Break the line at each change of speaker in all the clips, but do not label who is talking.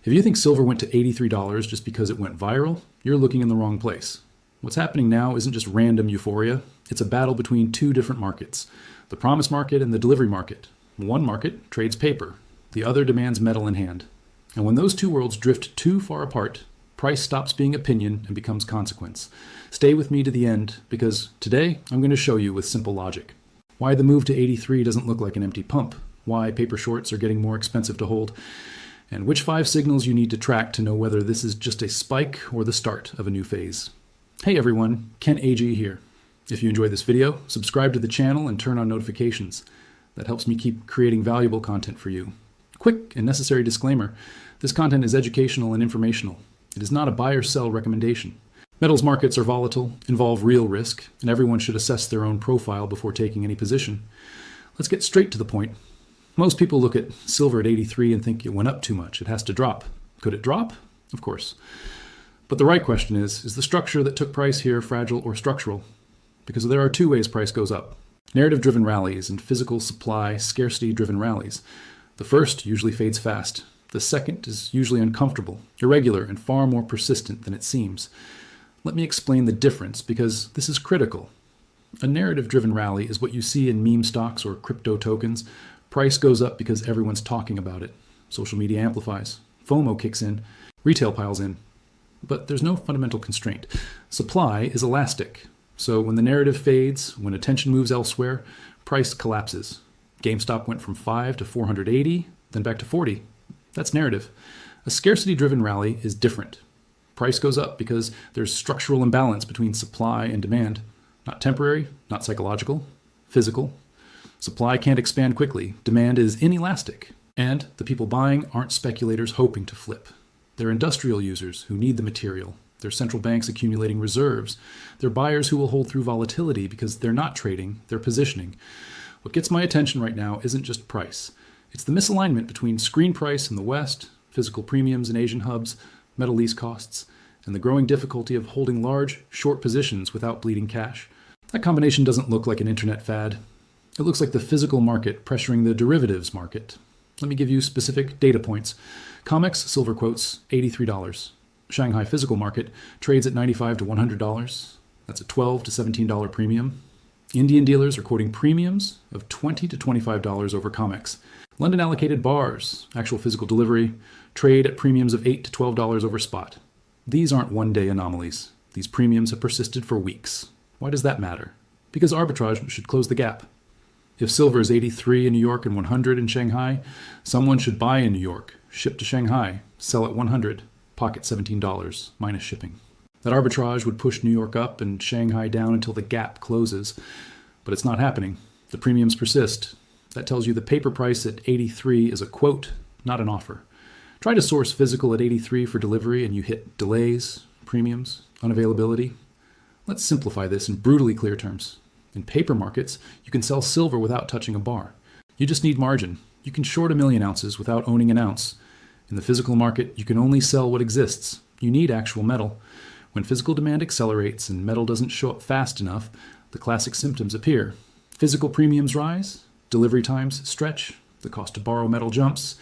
If you think silver went to $83 just because it went viral, you're looking in the wrong place. What's happening now isn't just random euphoria, it's a battle between two different markets, the promise market and the delivery market. One market trades paper, the other demands metal in hand. And when those two worlds drift too far apart, price stops being opinion and becomes consequence. Stay with me to the end, because today I'm going to show you with simple logic why the move to 83 doesn't look like an empty pump, why paper shorts are getting more expensive to hold, and which 5 signals you need to track to know whether this is just a spike or the start of a new phase. Hey everyone, Ken AG here. If you enjoyed this video, subscribe to the channel and turn on notifications. That helps me keep creating valuable content for you. Quick and necessary disclaimer, this content is educational and informational. It is not a buy or sell recommendation. Metals markets are volatile, involve real risk, and everyone should assess their own profile before taking any position. Let's get straight to the point. Most people look at silver at 83 and think it went up too much. It has to drop. Could it drop? Of course. But the right question is the structure that took price here fragile or structural? Because there are 2 ways price goes up. Narrative-driven rallies and physical supply scarcity-driven rallies. The first usually fades fast. The second is usually uncomfortable, irregular, and far more persistent than it seems. Let me explain the difference, because this is critical. A narrative-driven rally is what you see in meme stocks or crypto tokens. Price goes up because everyone's talking about it. Social media amplifies. FOMO kicks in. Retail piles in. But there's no fundamental constraint. Supply is elastic. So when the narrative fades, when attention moves elsewhere, price collapses. GameStop went from 5 to 480, then back to 40. That's narrative. A scarcity-driven rally is different. Price goes up because there's structural imbalance between supply and demand. Not temporary, not psychological, physical. Supply can't expand quickly. Demand is inelastic. And the people buying aren't speculators hoping to flip. They're industrial users who need the material. They're central banks accumulating reserves. They're buyers who will hold through volatility because they're not trading, they're positioning. What gets my attention right now isn't just price. It's the misalignment between screen price in the West, physical premiums in Asian hubs, metal lease costs, and the growing difficulty of holding large, short positions without bleeding cash. That combination doesn't look like an internet fad. It looks like the physical market pressuring the derivatives market. Let me give you specific data points. Comex silver quotes $83. Shanghai physical market trades at $95 to $100. That's a $12 to $17 premium. Indian dealers are quoting premiums of $20 to $25 over Comex. London allocated bars, actual physical delivery, trade at premiums of $8 to $12 over spot. These aren't one-day anomalies. These premiums have persisted for weeks. Why does that matter? Because arbitrage should close the gap. If silver is 83 in New York and 100 in Shanghai, someone should buy in New York, ship to Shanghai, sell at 100, pocket $17, minus shipping. That arbitrage would push New York up and Shanghai down until the gap closes. But it's not happening. The premiums persist. That tells you the paper price at 83 is a quote, not an offer. Try to source physical at 83 for delivery and you hit delays, premiums, unavailability. Let's simplify this in brutally clear terms. In paper markets, you can sell silver without touching a bar. You just need margin. You can short 1 million ounces without owning an ounce. In the physical market, you can only sell what exists. You need actual metal. When physical demand accelerates and metal doesn't show up fast enough, the classic symptoms appear. Physical premiums rise, delivery times stretch, the cost to borrow metal jumps.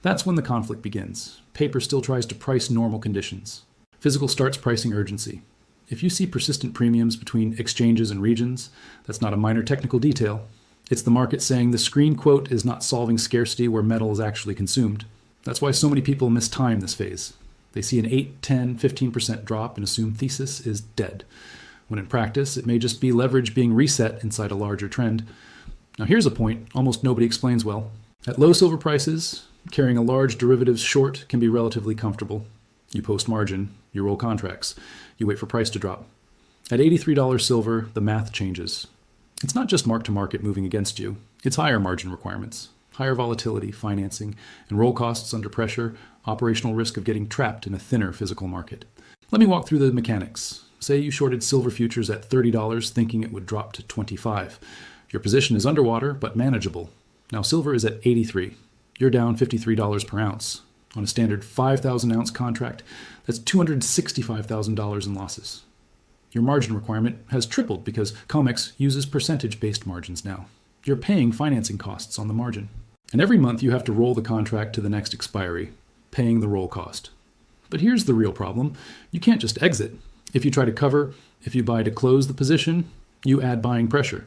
That's when the conflict begins. Paper still tries to price normal conditions. Physical starts pricing urgency. If you see persistent premiums between exchanges and regions, that's not a minor technical detail. It's the market saying the screen quote is not solving scarcity where metal is actually consumed. That's why so many people mistime this phase. They see an 8, 10, 15% drop and assume thesis is dead, when in practice it may just be leverage being reset inside a larger trend. Now here's a point almost nobody explains well. At low silver prices, carrying a large derivatives short can be relatively comfortable. You post margin, you roll contracts, you wait for price to drop. At $83 silver, the math changes. It's not just mark-to-market moving against you, it's higher margin requirements. Higher volatility, financing, and roll costs under pressure, operational risk of getting trapped in a thinner physical market. Let me walk through the mechanics. Say you shorted silver futures at $30 thinking it would drop to $25. Your position is underwater but manageable. Now silver is at 83. You're down $53 per ounce. On a standard 5,000 ounce contract, that's $265,000 in losses. Your margin requirement has tripled because COMEX uses percentage-based margins now. You're paying financing costs on the margin. And every month you have to roll the contract to the next expiry. paying the roll cost. But here's the real problem. You can't just exit. If you try to cover, if you buy to close the position, you add buying pressure.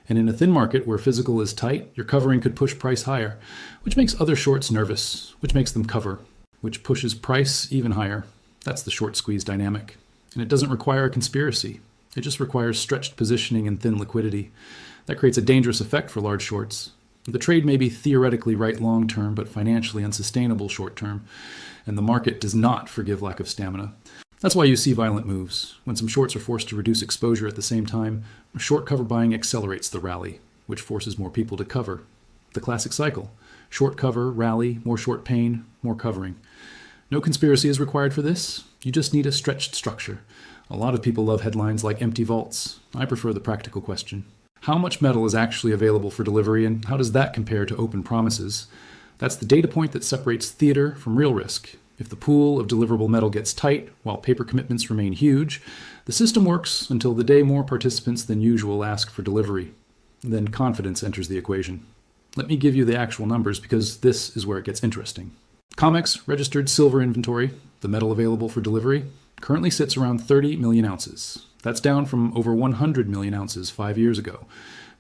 And in a thin market where physical is tight, your covering could push price higher, which makes other shorts nervous, which makes them cover, which pushes price even higher. That's the short squeeze dynamic. And it doesn't require a conspiracy. It just requires stretched positioning and thin liquidity. That creates a dangerous effect for large shorts. The trade may be theoretically right long-term, but financially unsustainable short-term, and the market does not forgive lack of stamina. That's why you see violent moves. When some shorts are forced to reduce exposure at the same time, short cover buying accelerates the rally, which forces more people to cover. The classic cycle. Short cover, rally, more short pain, more covering. No conspiracy is required for this. You just need a stretched structure. A lot of people love headlines like empty vaults. I prefer the practical question. How much metal is actually available for delivery, and how does that compare to open promises? That's the data point that separates theater from real risk. If the pool of deliverable metal gets tight while paper commitments remain huge, the system works until the day more participants than usual ask for delivery. Then confidence enters the equation. Let me give you the actual numbers because this is where it gets interesting. Comex registered silver inventory, the metal available for delivery, currently sits around 30 million ounces. That's down from over 100 million ounces 5 years ago.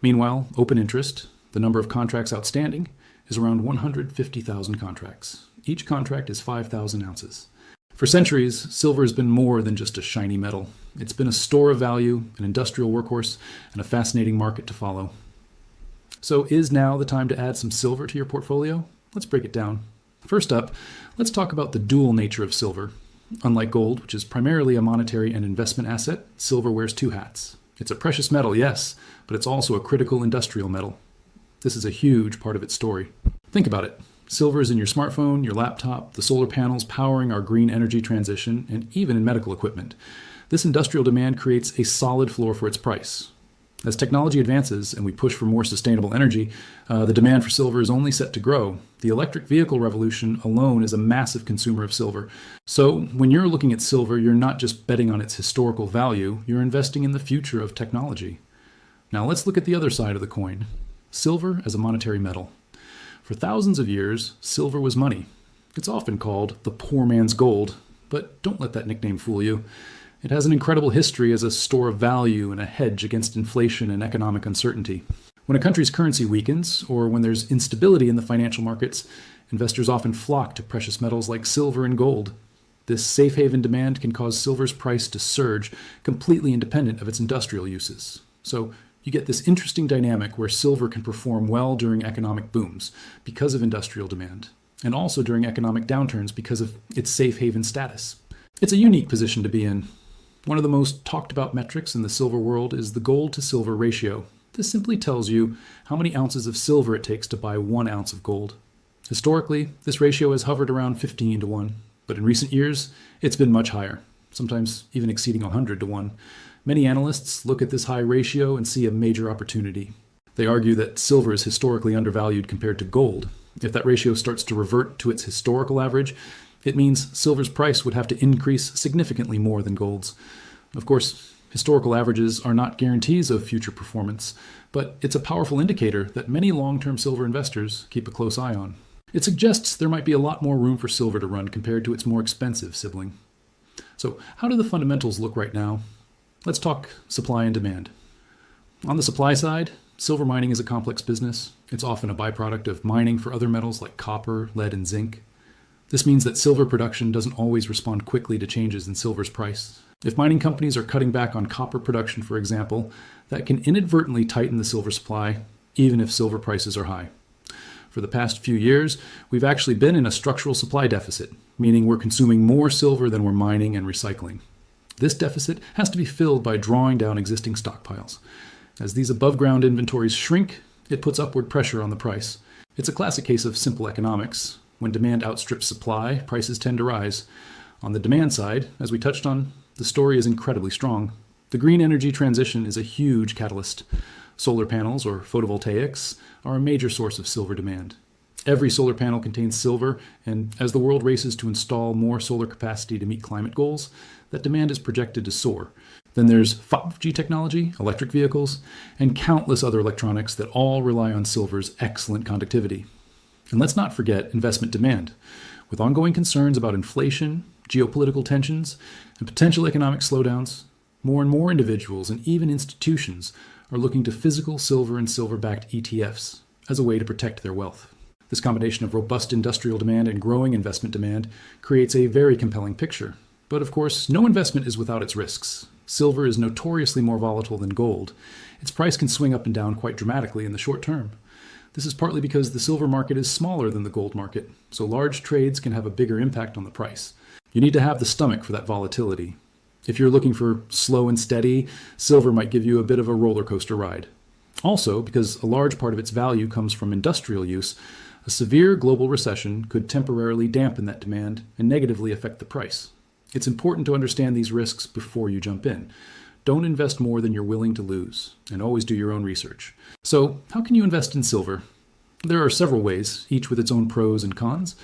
Meanwhile, open interest, the number of contracts outstanding, is around 150,000 contracts. Each contract is 5,000 ounces. For centuries, silver has been more than just a shiny metal. It's been a store of value, an industrial workhorse, and a fascinating market to follow. So is now the time to add some silver to your portfolio? Let's break it down. First up, let's talk about the dual nature of silver. Unlike gold, which is primarily a monetary and investment asset, silver wears two hats. It's a precious metal, yes, but it's also a critical industrial metal. This is a huge part of its story. Think about it. Silver is in your smartphone, your laptop, the solar panels powering our green energy transition, and even in medical equipment. This industrial demand creates a solid floor for its price. As technology advances and we push for more sustainable energy, the demand for silver is only set to grow. The electric vehicle revolution alone is a massive consumer of silver. So when you're looking at silver, you're not just betting on its historical value, you're investing in the future of technology. Now let's look at the other side of the coin. Silver as a monetary metal. For thousands of years, silver was money. It's often called the poor man's gold, but don't let that nickname fool you. It has an incredible history as a store of value and a hedge against inflation and economic uncertainty. When a country's currency weakens, or when there's instability in the financial markets, investors often flock to precious metals like silver and gold. This safe haven demand can cause silver's price to surge, completely independent of its industrial uses. So you get this interesting dynamic where silver can perform well during economic booms because of industrial demand, and also during economic downturns because of its safe haven status. It's a unique position to be in. One of the most talked about metrics in the silver world is the gold to silver ratio. This simply tells you how many ounces of silver it takes to buy 1 ounce of gold. Historically, this ratio has hovered around 15 to 1, but in recent years, it's been much higher, sometimes even exceeding 100 to 1. Many analysts look at this high ratio and see a major opportunity. They argue that silver is historically undervalued compared to gold. If that ratio starts to revert to its historical average, it means silver's price would have to increase significantly more than gold's. Of course, historical averages are not guarantees of future performance, but it's a powerful indicator that many long-term silver investors keep a close eye on. It suggests there might be a lot more room for silver to run compared to its more expensive sibling. So how do the fundamentals look right now? Let's talk supply and demand. On the supply side, silver mining is a complex business. It's often a byproduct of mining for other metals like copper, lead, and zinc. This means that silver production doesn't always respond quickly to changes in silver's price. If mining companies are cutting back on copper production, for example, that can inadvertently tighten the silver supply, even if silver prices are high. For the past few years, we've actually been in a structural supply deficit, meaning we're consuming more silver than we're mining and recycling. This deficit has to be filled by drawing down existing stockpiles. As these above-ground inventories shrink, it puts upward pressure on the price. It's a classic case of simple economics. When demand outstrips supply, prices tend to rise. On the demand side, as we touched on, the story is incredibly strong. The green energy transition is a huge catalyst. Solar panels, or photovoltaics, are a major source of silver demand. Every solar panel contains silver, and as the world races to install more solar capacity to meet climate goals, that demand is projected to soar. Then there's 5G technology, electric vehicles, and countless other electronics that all rely on silver's excellent conductivity. And let's not forget investment demand. With ongoing concerns about inflation, geopolitical tensions, and potential economic slowdowns, more and more individuals and even institutions are looking to physical silver and silver-backed ETFs as a way to protect their wealth. This combination of robust industrial demand and growing investment demand creates a very compelling picture. But of course, no investment is without its risks. Silver is notoriously more volatile than gold. Its price can swing up and down quite dramatically in the short term. This is partly because the silver market is smaller than the gold market, so large trades can have a bigger impact on the price. You need to have the stomach for that volatility. If you're looking for slow and steady, silver might give you a bit of a roller coaster ride. Also, because a large part of its value comes from industrial use, a severe global recession could temporarily dampen that demand and negatively affect the price. It's important to understand these risks before you jump in. Don't invest more than you're willing to lose, and always do your own research. So, how can you invest in silver? There are several ways, each with its own pros and cons.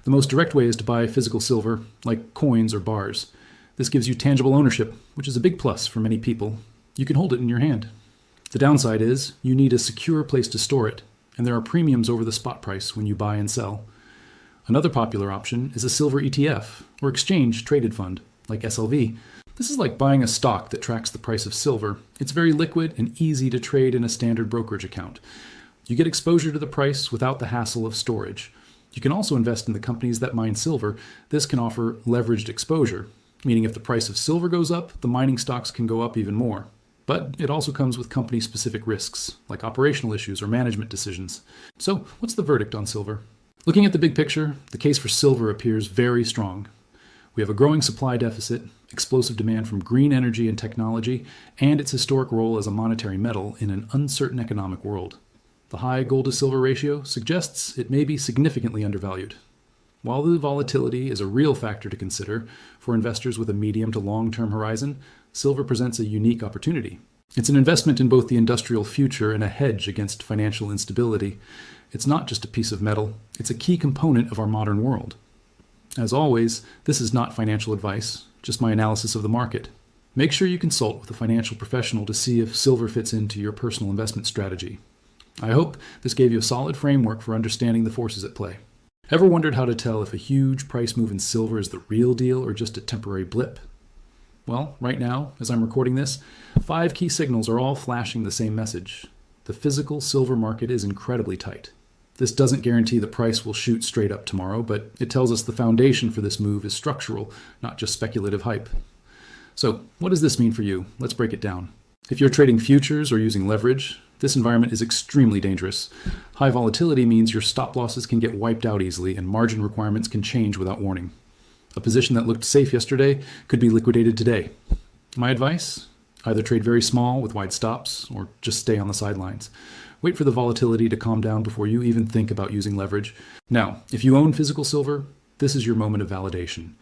The most direct way is to buy physical silver, like coins or bars. This gives you tangible ownership, which is a big plus for many people. You can hold it in your hand. The downside is you need a secure place to store it, and there are premiums over the spot price when you buy and sell. Another popular option is a silver ETF, or exchange-traded fund, like SLV. This is like buying a stock that tracks the price of silver. It's very liquid and easy to trade in a standard brokerage account. You get exposure to the price without the hassle of storage. You can also invest in the companies that mine silver. This can offer leveraged exposure, meaning if the price of silver goes up, the mining stocks can go up even more. But it also comes with company-specific risks, like operational issues or management decisions. So, what's the verdict on silver? Looking at the big picture, the case for silver appears very strong. We have a growing supply deficit, explosive demand from green energy and technology, and its historic role as a monetary metal in an uncertain economic world. The high gold-to-silver ratio suggests it may be significantly undervalued. While the volatility is a real factor to consider for investors with a medium to long-term horizon, silver presents a unique opportunity. It's an investment in both the industrial future and a hedge against financial instability. It's not just a piece of metal, it's a key component of our modern world. As always, this is not financial advice, just my analysis of the market. Make sure you consult with a financial professional to see if silver fits into your personal investment strategy. I hope this gave you a solid framework for understanding the forces at play. Ever wondered how to tell if a huge price move in silver is the real deal or just a temporary blip? Well, right now, as I'm recording this, 5 key signals are all flashing the same message. The physical silver market is incredibly tight. This doesn't guarantee the price will shoot straight up tomorrow, but it tells us the foundation for this move is structural, not just speculative hype. So, what does this mean for you? Let's break it down. If you're trading futures or using leverage, this environment is extremely dangerous. High volatility means your stop losses can get wiped out easily and margin requirements can change without warning. A position that looked safe yesterday could be liquidated today. My advice? Either trade very small with wide stops or just stay on the sidelines. Wait for the volatility to calm down before you even think about using leverage. Now, if you own physical silver, this is your moment of validation.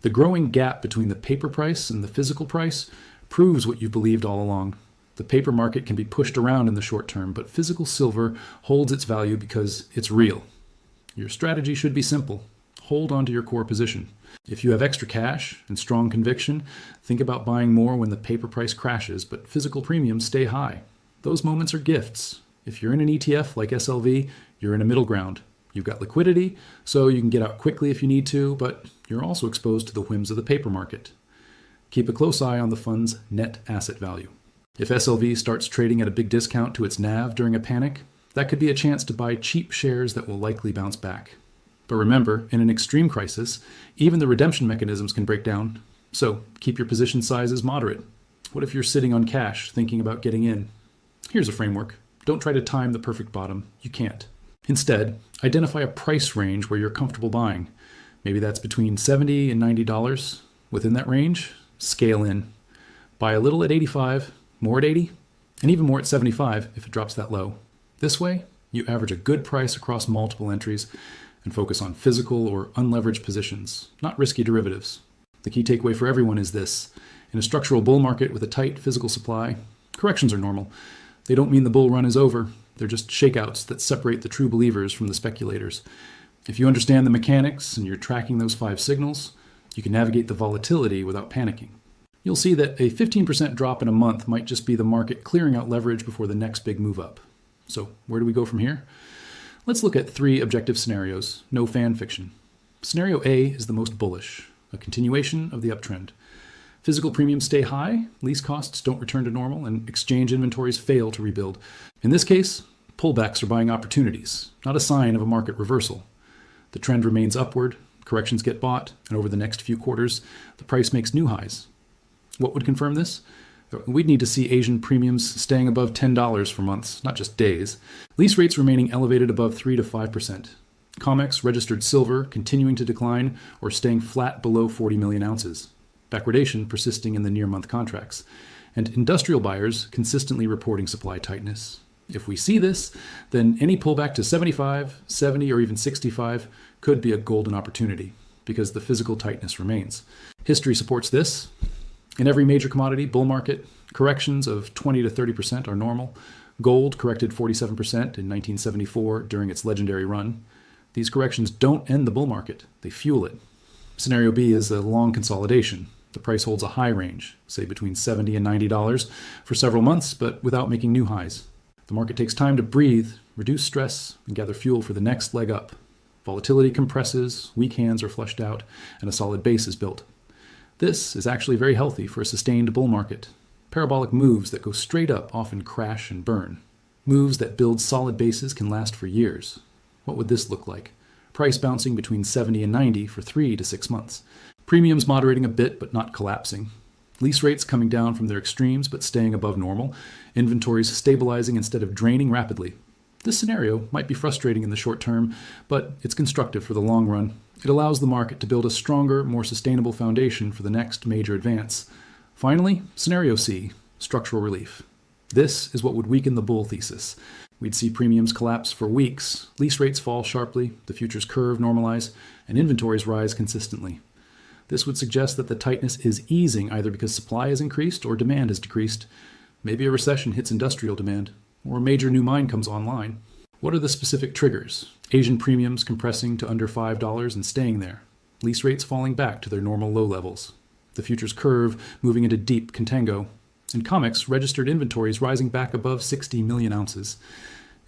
The growing gap between the paper price and the physical price proves what you've believed all along. The paper market can be pushed around in the short term, but physical silver holds its value because it's real. Your strategy should be simple. Hold on to your core position. If you have extra cash and strong conviction, think about buying more when the paper price crashes, but physical premiums stay high. Those moments are gifts. If you're in an ETF like SLV, you're in a middle ground. You've got liquidity, so you can get out quickly if you need to, but you're also exposed to the whims of the paper market. Keep a close eye on the fund's net asset value. If SLV starts trading at a big discount to its NAV during a panic, that could be a chance to buy cheap shares that will likely bounce back. But remember, in an extreme crisis, even the redemption mechanisms can break down, so keep your position sizes moderate. What if you're sitting on cash thinking about getting in? Here's a framework. Don't try to time the perfect bottom. You can't. Instead, identify a price range where you're comfortable buying. Maybe that's between $70 and $90. Within that range, scale in. Buy a little at 85, more at 80, and even more at 75 if it drops that low. This way, you average a good price across multiple entries and focus on physical or unleveraged positions, not risky derivatives. The key takeaway for everyone is this. In a structural bull market with a tight physical supply, corrections are normal. They don't mean the bull run is over. They're just shakeouts that separate the true believers from the speculators. If you understand the mechanics and you're tracking those 5 signals, you can navigate the volatility without panicking. You'll see that a 15% drop in a month might just be the market clearing out leverage before the next big move up. So where do we go from here? Let's look at 3 objective scenarios, no fan fiction. Scenario A is the most bullish, a continuation of the uptrend. Physical premiums stay high, lease costs don't return to normal, and exchange inventories fail to rebuild. In this case, pullbacks are buying opportunities, not a sign of a market reversal. The trend remains upward, corrections get bought, and over the next few quarters, the price makes new highs. What would confirm this? We'd need to see Asian premiums staying above $10 for months, not just days. Lease rates remaining elevated above 3 to 5%. Comex registered silver continuing to decline or staying flat below 40 million ounces. Backwardation persisting in the near-month contracts. And industrial buyers consistently reporting supply tightness. If we see this, then any pullback to 75, 70, or even 65 could be a golden opportunity because the physical tightness remains. History supports this. In every major commodity bull market, corrections of 20 to 30% are normal. Gold corrected 47% in 1974 during its legendary run. These corrections don't end the bull market, they fuel it. Scenario B is a long consolidation. The price holds a high range, say between $70 and $90 for several months, but without making new highs. The market takes time to breathe, reduce stress, and gather fuel for the next leg up. Volatility compresses, weak hands are flushed out, and a solid base is built. This is actually very healthy for a sustained bull market. Parabolic moves that go straight up often crash and burn. Moves that build solid bases can last for years. What would this look like? Price bouncing between 70 and 90 for 3 to 6 months. Premiums moderating a bit but not collapsing. Lease rates coming down from their extremes but staying above normal. Inventories stabilizing instead of draining rapidly. This scenario might be frustrating in the short term, but it's constructive for the long run. It allows the market to build a stronger, more sustainable foundation for the next major advance. Finally, Scenario C, structural relief. This is what would weaken the bull thesis. We'd see premiums collapse for weeks, lease rates fall sharply, the futures curve normalize, and inventories rise consistently. This would suggest that the tightness is easing either because supply has increased or demand has decreased. Maybe a recession hits industrial demand, or a major new mine comes online. What are the specific triggers? Asian premiums compressing to under $5 and staying there. Lease rates falling back to their normal low levels. The futures curve moving into deep contango. And comex registered inventories rising back above 60 million ounces.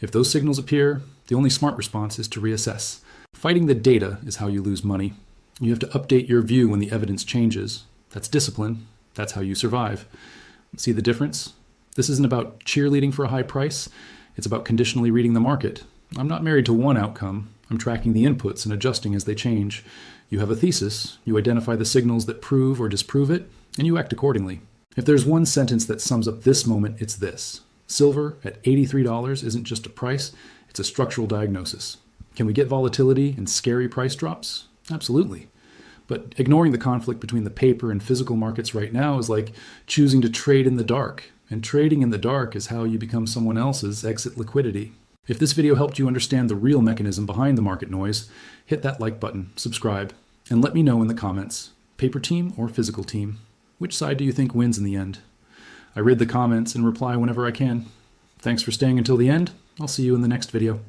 If those signals appear, the only smart response is to reassess. Fighting the data is how you lose money. You have to update your view when the evidence changes. That's discipline. That's how you survive. See the difference? This isn't about cheerleading for a high price. It's about conditionally reading the market. I'm not married to one outcome. I'm tracking the inputs and adjusting as they change. You have a thesis, you identify the signals that prove or disprove it, and you act accordingly. If there's one sentence that sums up this moment, it's this. Silver at $83 isn't just a price, it's a structural diagnosis. Can we get volatility and scary price drops? Absolutely. But ignoring the conflict between the paper and physical markets right now is like choosing to trade in the dark. And trading in the dark is how you become someone else's exit liquidity. If this video helped you understand the real mechanism behind the market noise, hit that like button, subscribe, and let me know in the comments, paper team or physical team, which side do you think wins in the end? I read the comments and reply whenever I can. Thanks for staying until the end. I'll see you in the next video.